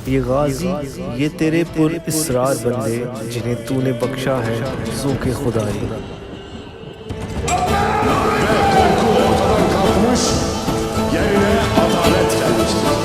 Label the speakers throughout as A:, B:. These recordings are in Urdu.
A: یہ غازی یہ تیرے پر اسرار بندے جنہیں تو نے بخشا ہے ذوق خدائی۔
B: Korku ortadan kalkmış, yerine adalet gelmiştir.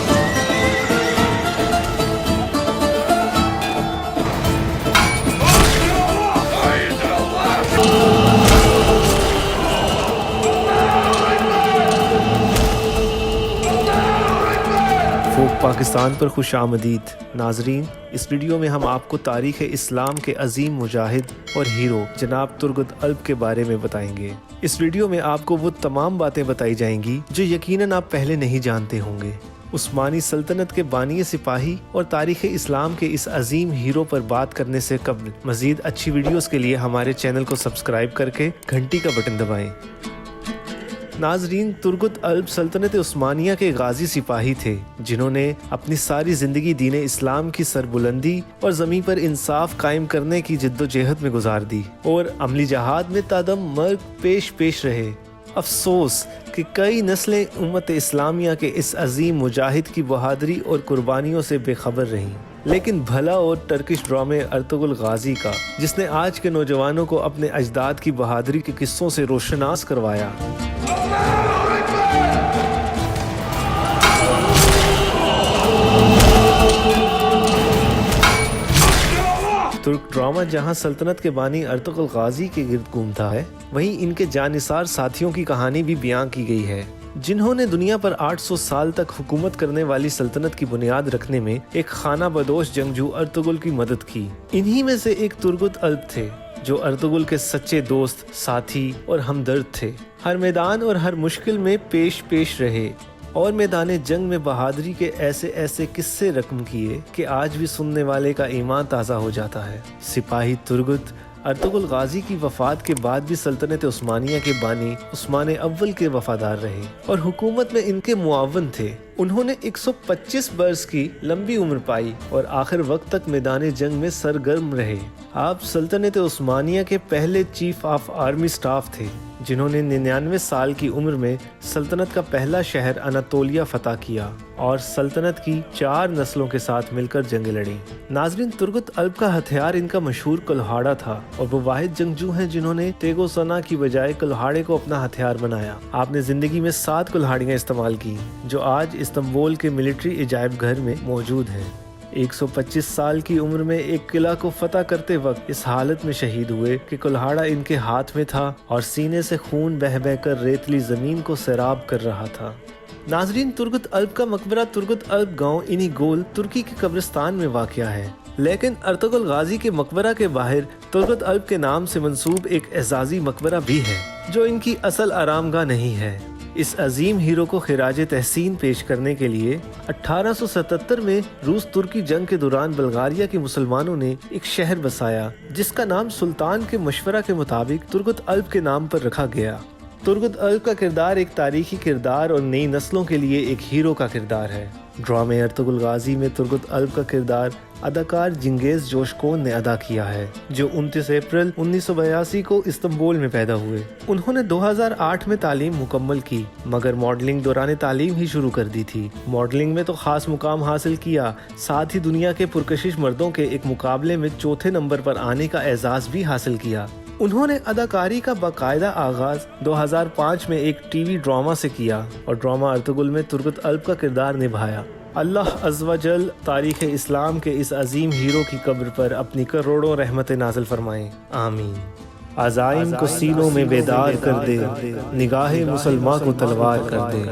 A: فوق پاکستان پر خوش آمدید ناظرین، اس ویڈیو میں ہم آپ کو تاریخ اسلام کے عظیم مجاہد اور ہیرو جناب ترگت الب کے بارے میں بتائیں گے۔ اس ویڈیو میں آپ کو وہ تمام باتیں بتائی جائیں گی جو یقیناً آپ پہلے نہیں جانتے ہوں گے۔ عثمانی سلطنت کے بانی سپاہی اور تاریخ اسلام کے اس عظیم ہیرو پر بات کرنے سے قبل مزید اچھی ویڈیوز کے لیے ہمارے چینل کو سبسکرائب کر کے گھنٹی کا بٹن دبائیں۔ ناظرین، ترگت الب سلطنت عثمانیہ کے غازی سپاہی تھے جنہوں نے اپنی ساری زندگی دین اسلام کی سربلندی اور زمین پر انصاف قائم کرنے کی جد و جہد میں گزار دی اور عملی جہاد میں تادم مرگ پیش رہے۔ افسوس کہ کئی نسلیں امت اسلامیہ کے اس عظیم مجاہد کی بہادری اور قربانیوں سے بے خبر رہیں، لیکن بھلا اور ٹرکش ڈرامے ارطغرل غازی کا، جس نے آج کے نوجوانوں کو اپنے اجداد کی بہادری کے قصوں سے روشناس کروایا۔ ترک ڈرامہ جہاں سلطنت کے بانی ارطغرل غازی کے گرد گھومتا ہے، وہیں ان کے جانثار ساتھیوں کی کہانی بھی بیان کی گئی ہے جنہوں نے دنیا پر 800 سال تک حکومت کرنے والی سلطنت کی بنیاد رکھنے میں ایک خانہ بدوش جنگجو ارطغرل کی مدد کی۔ انہی میں سے ایک ترگت الب تھے جو ارطغرل کے سچے دوست، ساتھی اور ہمدرد تھے۔ ہر میدان اور ہر مشکل میں پیش رہے اور میدان جنگ میں بہادری کے ایسے قصے رقم کیے کہ آج بھی سننے والے کا ایمان تازہ ہو جاتا ہے۔ سپاہی ترگت ارطغرل غازی کی وفات کے بعد بھی سلطنت عثمانیہ کے بانی عثمان اول کے وفادار رہے اور حکومت میں ان کے معاون تھے۔ انہوں نے 125 برس کی لمبی عمر پائی اور آخر وقت تک میدان جنگ میں سرگرم رہے۔ آپ سلطنت عثمانیہ کے پہلے چیف آف آرمی سٹاف تھے جنہوں نے 99 سال کی عمر میں سلطنت کا پہلا شہر اناطولیہ فتح کیا اور سلطنت کی 4 نسلوں کے ساتھ مل کر جنگیں لڑیں۔ ناظرین، ترگت الب کا ہتھیار ان کا مشہور کلہاڑا تھا اور وہ واحد جنگجو ہیں جنہوں نے تیگ و سنا کی بجائے کلہاڑے کو اپنا ہتھیار بنایا۔ آپ نے زندگی میں 7 کلہاڑیاں استعمال کی جو آج استنبول کے ملٹری عجائب گھر میں موجود ہیں۔ 125 سال کی عمر میں ایک قلعہ کو فتح کرتے وقت اس حالت میں شہید ہوئے کہ کلہاڑا ان کے ہاتھ میں تھا اور سینے سے خون بہہ کر ریتلی زمین کو سیراب کر رہا تھا۔ ناظرین، ترگت الب کا مقبرہ ترگت الب گاؤں انہی گول ترکی کے قبرستان میں واقع ہے، لیکن ارطغرل غازی کے مقبرہ کے باہر ترگت الب کے نام سے منسوب ایک اعزازی مقبرہ بھی ہے جو ان کی اصل آرام گاہ نہیں ہے۔ اس عظیم ہیرو کو خراج تحسین پیش کرنے کے لیے 1877 میں روس ترکی جنگ کے دوران بلغاریہ کے مسلمانوں نے ایک شہر بسایا جس کا نام سلطان کے مشورہ کے مطابق ترگت الب کے نام پر رکھا گیا۔ ترگت الب کا کردار ایک تاریخی کردار اور نئی نسلوں کے لیے ایک ہیرو کا کردار ہے۔ ڈرامے ارطغرل غازی میں ترگت الب کا کردار اداکار جنگیز جوشکون نے ادا کیا ہے جو 29 اپریل 1982 کو استنبول میں پیدا ہوئے۔ انہوں نے 2008 میں تعلیم مکمل کی مگر ماڈلنگ دوران تعلیم ہی شروع کر دی تھی۔ ماڈلنگ میں تو خاص مقام حاصل کیا، ساتھ ہی دنیا کے پرکشش مردوں کے ایک مقابلے میں چوتھے نمبر پر آنے کا اعزاز بھی حاصل کیا۔ انہوں نے اداکاری کا باقاعدہ آغاز 2005 میں ایک ٹی وی ڈرامہ سے کیا اور ڈرامہ ارطغرل میں ترگت الب کا کردار نبھایا۔ اللہ عز و جل تاریخ اسلام کے اس عظیم ہیرو کی قبر پر اپنی کروڑوں رحمتیں نازل فرمائیں، آمین۔ عزائم کو سینوں میں بیدار کر دے، نگاہ مسلمان کو تلوار کر دے۔